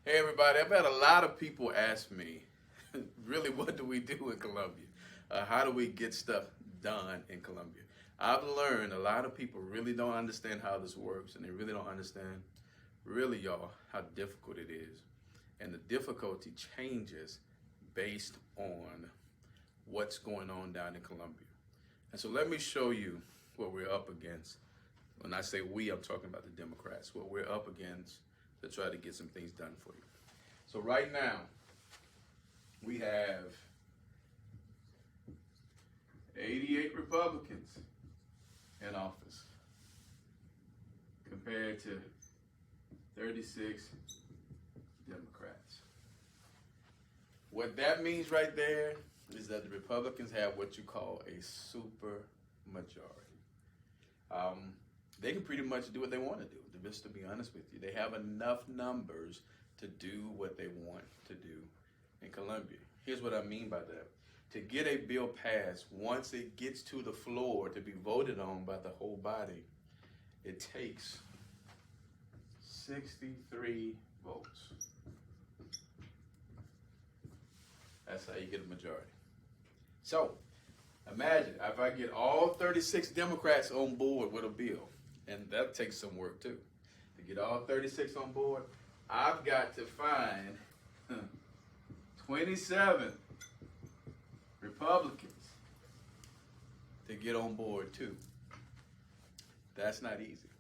Hey everybody, I've had a lot of people ask me, really, what do we do in Colombia? How do we get stuff done in Colombia? I've learned a lot of people really don't understand how this works, and they really don't understand, really, y'all, how difficult it is. And the difficulty changes based on what's going on down in Colombia. And so let me show you what we're up against. When I say we, I'm talking about the Democrats, what we're up against to try to get some things done for you. So right now, we have 88 Republicans in office compared to 36 Democrats. What that means right there is that the Republicans have what you call a super majority. They can pretty much do what they want to do, just to be honest with you. They have enough numbers to do what they want to do in Colombia. Here's what I mean by that. To get a bill passed, once it gets to the floor to be voted on by the whole body, it takes 63 votes. That's how you get a majority. So, imagine if I get all 36 Democrats on board with a bill, and that takes some work too. To get all 36 on board, I've got to find 27 Republicans to get on board too. That's not easy,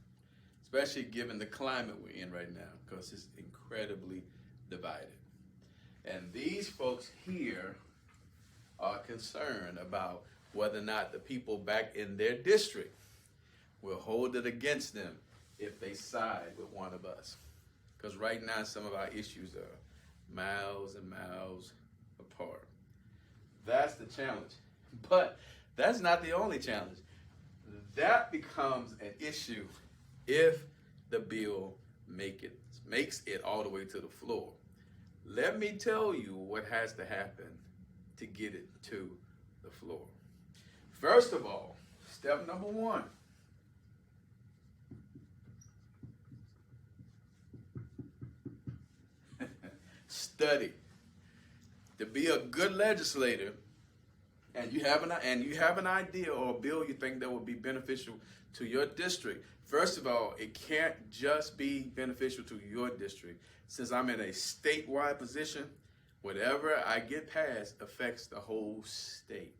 especially given the climate we're in right now, because it's incredibly divided. And these folks here are concerned about whether or not the people back in their district will hold it against them if they side with one of us. Because right now, some of our issues are miles and miles apart. That's the challenge. But that's not the only challenge. That becomes an issue if the bill makes it all the way to the floor. Let me tell you what has to happen to get it to the floor. First of all, step number one. Study. To be a good legislator, and you have an idea or a bill you think that would be beneficial to your district. First of all, it can't just be beneficial to your district. Since I'm in a statewide position, whatever I get passed affects the whole state.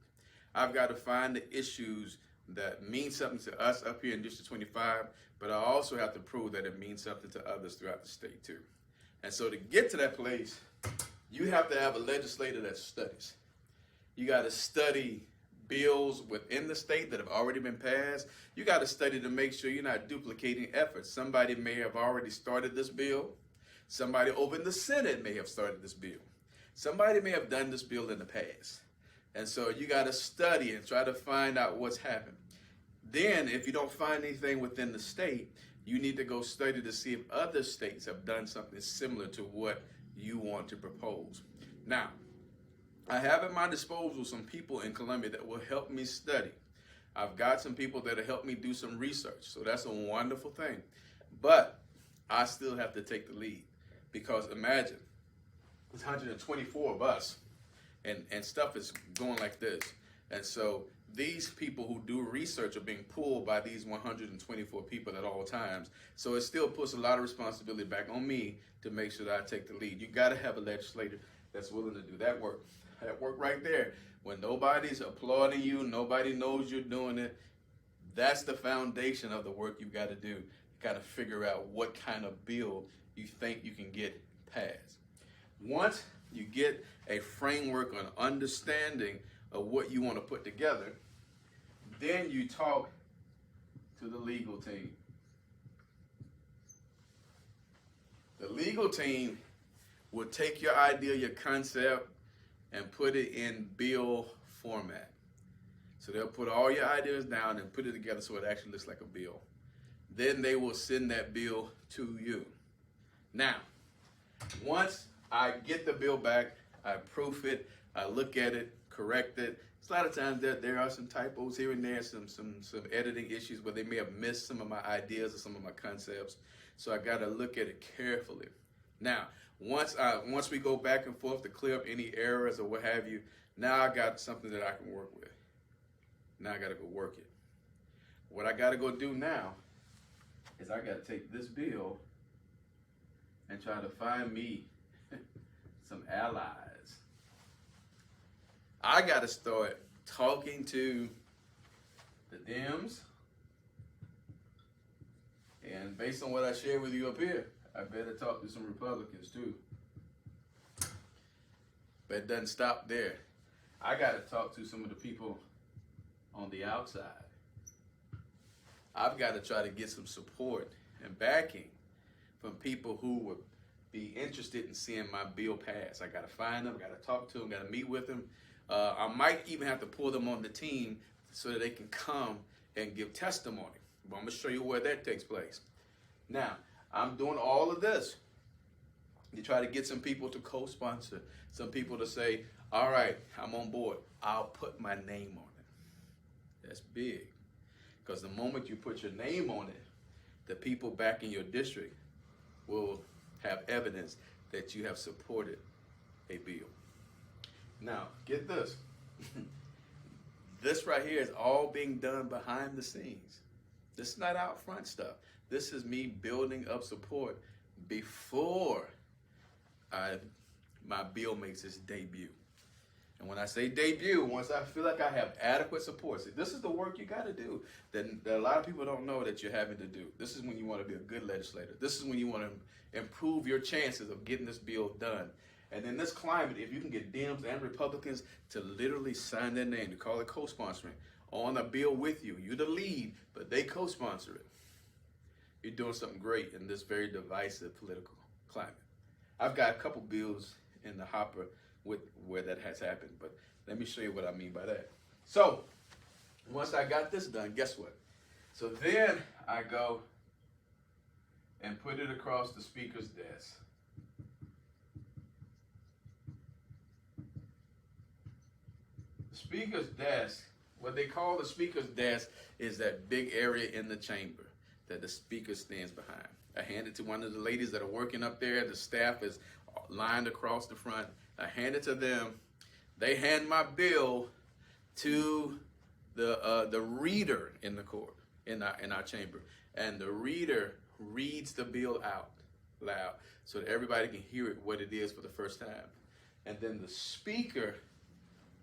I've got to find the issues that mean something to us up here in District 25, but I also have to prove that it means something to others throughout the state too. And so to get to that place, you have to have a legislator that studies. You got to study bills within the state that have already been passed. You got to study to make sure you're not duplicating efforts. Somebody may have already started this bill. Somebody over in the Senate may have started this bill. Somebody may have done this bill in the past. And so you got to study and try to find out what's happened. Then, if you don't find anything within the state, you need to go study to see if other states have done something similar to what you want to propose. Now, I have at my disposal some people in Colombia that will help me study. I've got some people that will help me do some research, so that's a wonderful thing. But I still have to take the lead, because imagine, there's 124 of us, and stuff is going like this. And so these people who do research are being pulled by these 124 people at all times. So it still puts a lot of responsibility back on me to make sure that I take the lead. You got to have a legislator that's willing to do that work. That work right there. When nobody's applauding you, nobody knows you're doing it, that's the foundation of the work you've got to do. You got to figure out what kind of bill you think you can get passed. Once you get a framework on understanding of what you want to put together, then you talk to the legal team. The legal team will take your idea, your concept, and put it in bill format. So they'll put all your ideas down and put it together so it actually looks like a bill. Then they will send that bill to you. Now, once I get the bill back, I proof it, I look at it, correct it. A lot of times there are some typos here and there, some editing issues where they may have missed some of my ideas or some of my concepts. So I got to look at it carefully. Now, Once we go back and forth to clear up any errors or what have you, now I got something that I can work with. Now I got to go work it. What I got to go do now is I got to take this bill and try to find me some allies. I got to start talking to the Dems, and based on what I shared with you up here, I better talk to some Republicans too. But it doesn't stop there. I got to talk to some of the people on the outside. I've got to try to get some support and backing from people who would be interested in seeing my bill pass. I got to find them, got to talk to them, got to meet with them. I might even have to pull them on the team so that they can come and give testimony. But I'm going to show you where that takes place. Now, I'm doing all of this to try to get some people to co-sponsor, some people to say, all right, I'm on board. I'll put my name on it. That's big. Because the moment you put your name on it, the people back in your district will have evidence that you have supported a bill. Now, get this. This right here is all being done behind the scenes. This is not out front stuff. This is me building up support before my bill makes its debut. And when I say debut, once I feel like I have adequate support, see, this is the work you got to do that a lot of people don't know that you're having to do. This is when you want to be a good legislator. This is when you want to improve your chances of getting this bill done. And in this climate, if you can get Dems and Republicans to literally sign their name, to call it co-sponsoring, on a bill with you, you're the lead, but they co-sponsor it, you're doing something great in this very divisive political climate. I've got a couple bills in the hopper with where that has happened, but let me show you what I mean by that. So once I got this done, guess what? So then I go and put it across the speaker's desk. The speaker's desk, what they call the speaker's desk, is that big area in the chamber that the speaker stands behind. I hand it to one of the ladies that are working up there. The staff is lined across the front. I hand it to them. They hand my bill to the reader in the court, in our chamber. And the reader reads the bill out loud so that everybody can hear it, what it is for the first time. And then the speaker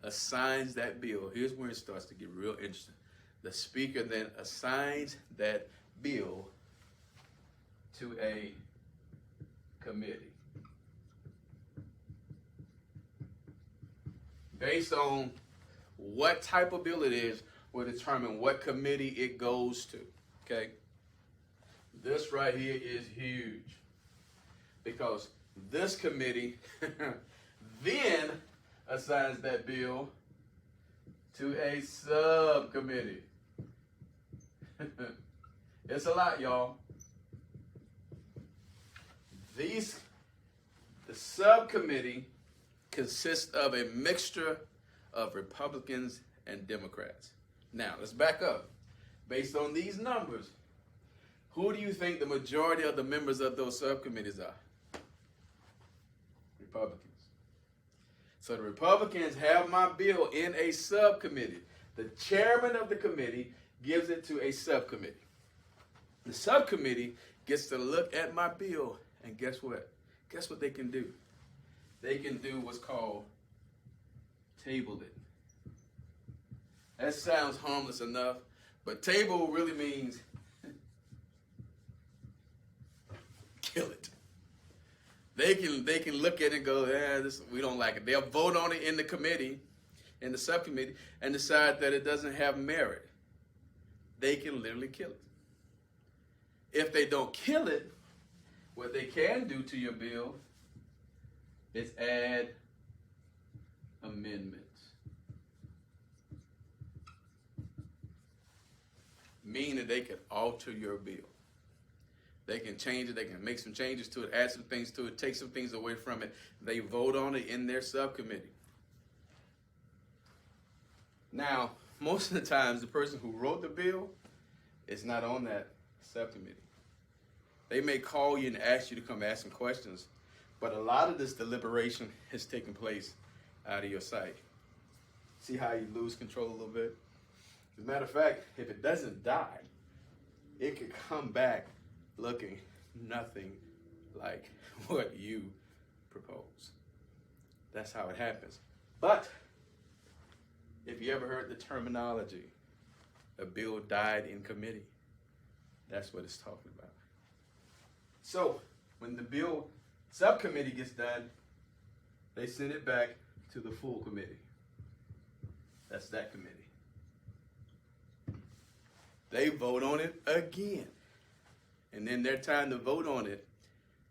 assigns that bill. Here's where it starts to get real interesting. The speaker then assigns that bill to a committee. Based on what type of bill it is, will determine what committee it goes to, okay? This right here is huge because this committee then assigns that bill to a subcommittee. It's a lot, y'all. The subcommittee consists of a mixture of Republicans and Democrats. Now, let's back up. Based on these numbers, who do you think the majority of the members of those subcommittees are? Republicans. So the Republicans have my bill in a subcommittee. The chairman of the committee gives it to a subcommittee. The subcommittee gets to look at my bill, and guess what? Guess what they can do? They can do what's called table it. That sounds harmless enough, but table really means kill it. They can look at it and go, we don't like it. They'll vote on it in the committee, in the subcommittee, and decide that it doesn't have merit. They can literally kill it. If they don't kill it, what they can do to your bill is add amendments. Meaning they can alter your bill. They can change it, they can make some changes to it, add some things to it, take some things away from it. They vote on it in their subcommittee. Now, most of the times, the person who wrote the bill is not on that subcommittee. They may call you and ask you to come ask some questions, But a lot of this deliberation is taking place out of your sight. See how you lose control a little bit? As a matter of fact, if it doesn't die, it could come back looking nothing like what you propose. That's how it happens. But if you ever heard the terminology, a bill died in committee, that's what it's talking about. So when the bill subcommittee gets done, they send it back to the full committee. That's that committee. They vote on it again. And then their time to vote on it,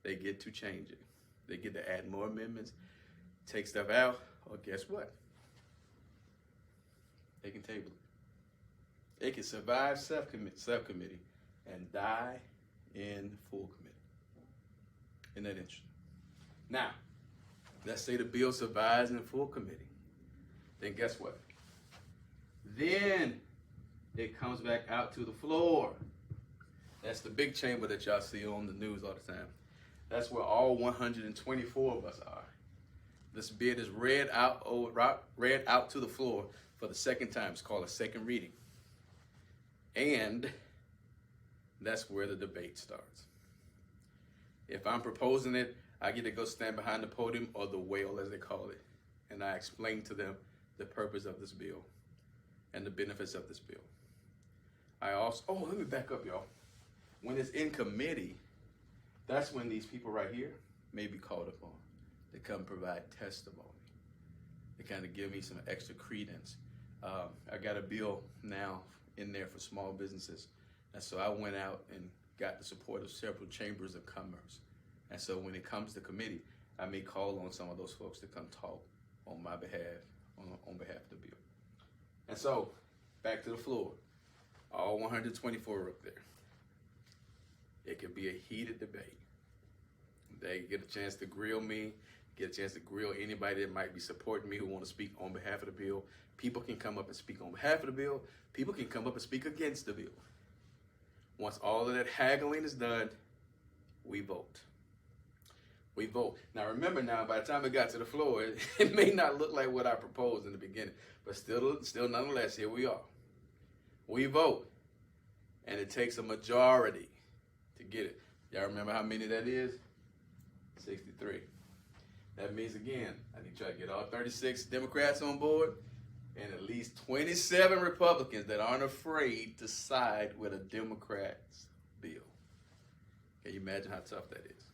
they get to change it. They get to add more amendments, take stuff out, or guess what? They can table it. It can survive subcommittee and die in full committee. Isn't that interesting? Now, let's say the bill survives in full committee. Then guess what? Then it comes back out to the floor. That's the big chamber that y'all see on the news all the time. That's where all 124 of us are. This bid is read out to the floor for the second time. It's called a second reading. And that's where the debate starts. If I'm proposing it, I get to go stand behind the podium, or the whale as they call it, and I explain to them the purpose of this bill and the benefits of this bill. I also, let me back up, y'all. When it's in committee, that's when these people right here may be called upon to come provide testimony, to kind of give me some extra credence. I got a bill now in there for small businesses, and so I went out and got the support of several chambers of commerce. And so when it comes to committee, I may call on some of those folks to come talk on my behalf, on behalf of the bill. And so, back to the floor. All 124 are up there. It could be a heated debate. They get a chance to grill me, get a chance to grill anybody that might be supporting me who want to speak on behalf of the bill. People can come up and speak on behalf of the bill. People can come up and speak against the bill. Once all of that haggling is done, we vote. We vote. Now remember by the time it got to the floor, it may not look like what I proposed in the beginning, but still nonetheless, here we are. We vote, and it takes a majority to get it. Y'all remember how many that is? 63. That means, again, I need to try to get all 36 Democrats on board and at least 27 Republicans that aren't afraid to side with a Democrat's bill. Can you imagine how tough that is?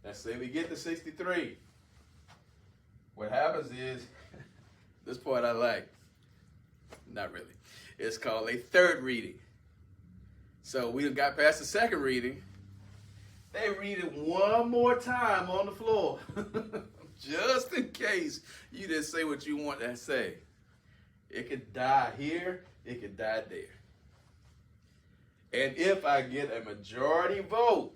Let's say we get to 63. What happens is, this part I like. Not really. It's called a third reading. So we got past the second reading. They read it one more time on the floor. Just in case you didn't say what you want to say. It could die here. It could die there. And if I get a majority vote,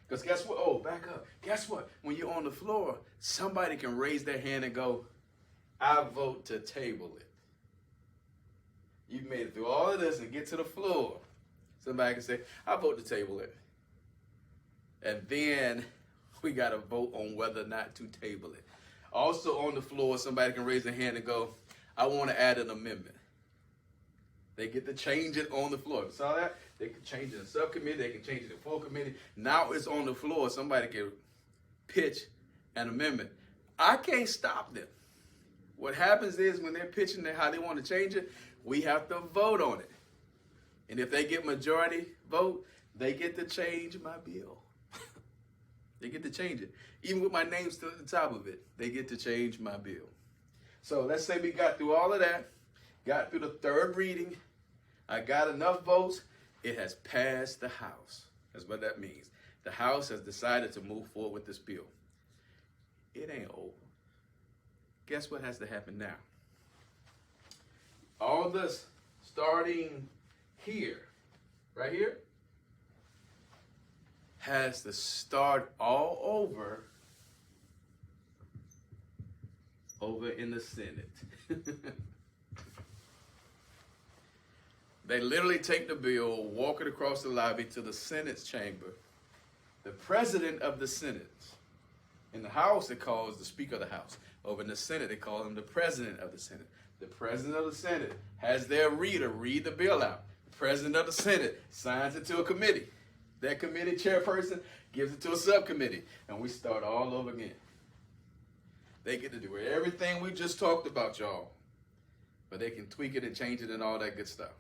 because guess what? Oh, back up. Guess what? When you're on the floor, somebody can raise their hand and go, I vote to table it. You've made it through all of this and get to the floor. Somebody can say, I vote to table it. And then we got to vote on whether or not to table it. Also on the floor, somebody can raise their hand and go, I want to add an amendment. They get to change it on the floor. Saw that? They can change it in subcommittee. They can change it in full committee. Now it's on the floor. Somebody can pitch an amendment. I can't stop them. What happens is when they're pitching how they want to change it, we have to vote on it. And if they get majority vote, they get to change my bill. They get to change it. Even with my name still at the top of it, they get to change my bill. So let's say we got through all of that, got through the third reading. I got enough votes. It has passed the House. That's what that means. The House has decided to move forward with this bill. It ain't over. Guess what has to happen now? All this starting here, right here, has to start all over in the Senate. They literally take the bill, walk it across the lobby to the Senate's chamber. The president of the Senate In the House, it calls the Speaker of the House. Over in the Senate, they call him the President of the Senate. The President of the Senate has their reader read the bill out. The President of the Senate signs it to a committee. That committee chairperson gives it to a subcommittee. And we start all over again. They get to do everything we just talked about, y'all. But they can tweak it and change it and all that good stuff.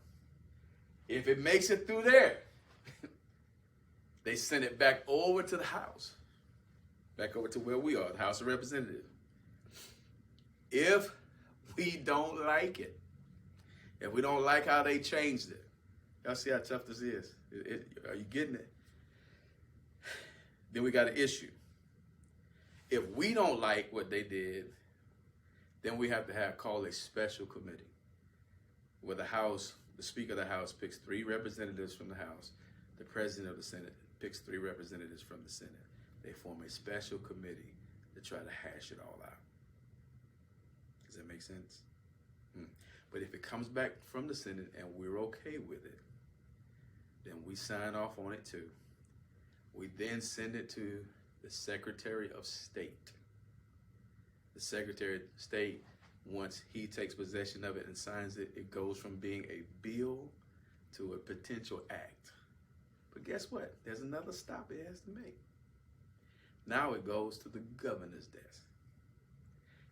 If it makes it through there, they send it back over to the House. Back over to where we are, the House of Representatives. If we don't like it, if we don't like how they changed it, y'all see how tough this is? Are you getting it? Then we got an issue. If we don't like what they did, then we have to call a special committee where the House, the Speaker of the House picks 3 representatives from the House. The President of the Senate picks 3 representatives from the Senate. They form a special committee to try to hash it all out. Does that make sense? But if it comes back from the Senate and we're okay with it, then we sign off on it too. We then send it to the Secretary of State. The Secretary of State, once he takes possession of it and signs it, it goes from being a bill to a potential act. But guess what? There's another stop it has to make. Now it goes to the governor's desk.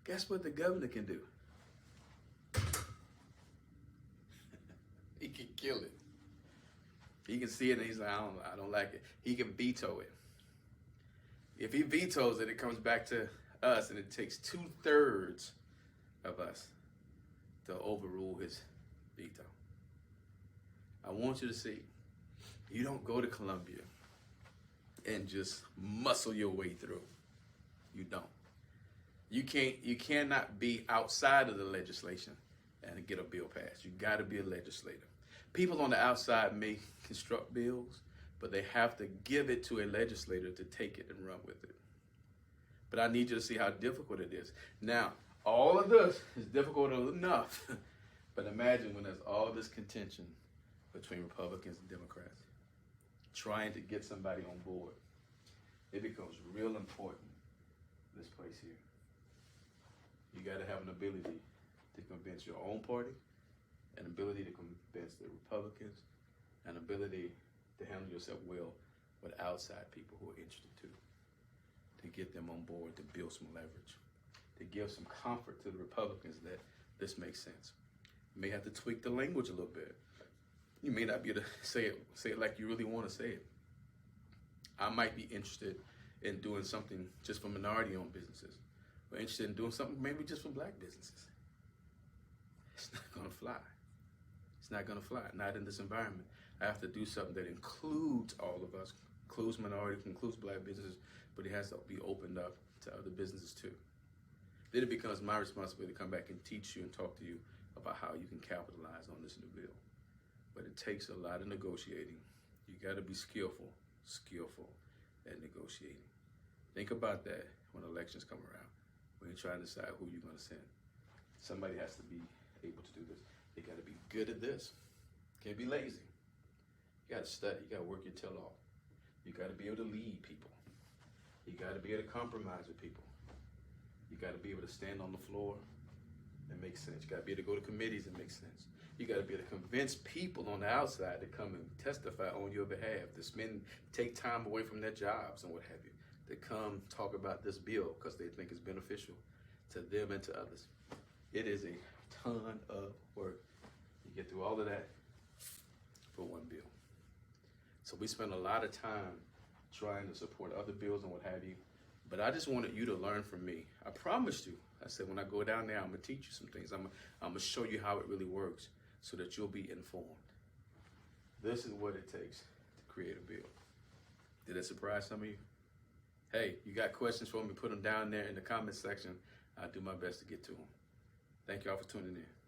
Guess what the governor can do? He can kill it. He can see it and he's like, I don't like it. He can veto it. If he vetoes it, it comes back to us and it takes 2/3 of us to overrule his veto. I want you to see, you don't go to Columbia and just muscle your way through. You don't. You cannot be outside of the legislation and get a bill passed. You got to be a legislator. People on the outside may construct bills, but they have to give it to a legislator to take it and run with it. But I need you to see how difficult it is. Now, all of this is difficult enough, but imagine when there's all this contention between Republicans and Democrats trying to get somebody on board. It becomes real important, this place here. You got to have an ability to convince your own party, an ability to convince the Republicans, an ability to handle yourself well with outside people who are interested too, to get them on board, to build some leverage, to give some comfort to the Republicans that this makes sense. You may have to tweak the language a little bit. You may not be able to say it like you really want to say it. I might be interested in doing something just for minority-owned businesses, or interested in doing something maybe just for black businesses. It's not going to fly. It's not going to fly, not in this environment. I have to do something that includes all of us, includes minorities, includes black businesses, but it has to be opened up to other businesses too. Then it becomes my responsibility to come back and teach you and talk to you about how you can capitalize on this new bill. But it takes a lot of negotiating. You got to be skillful at negotiating. Think about that when elections come around, when you're trying to decide who you're going to send. Somebody has to be able to do this. They got to be good at this. Can't be lazy. You got to study. You got to work your tail off. You got to be able to lead people. You got to be able to compromise with people. You got to be able to stand on the floor and make sense. You got to be able to go to committees and make sense. You got to be able to convince people on the outside to come and testify on your behalf, to take time away from their jobs and what have you, to come talk about this bill because they think it's beneficial to them and to others. It is a ton of work. You get through all of that for one bill. So we spend a lot of time trying to support other bills and what have you, but I just wanted you to learn from me. I promised you. I said, when I go down there, I'm going to teach you some things. I'm going to show you how it really works so that you'll be informed. This is what it takes to create a bill. Did it surprise some of you? Hey, you got questions for me, put them down there in the comment section. I'll do my best to get to them. Thank y'all for tuning in.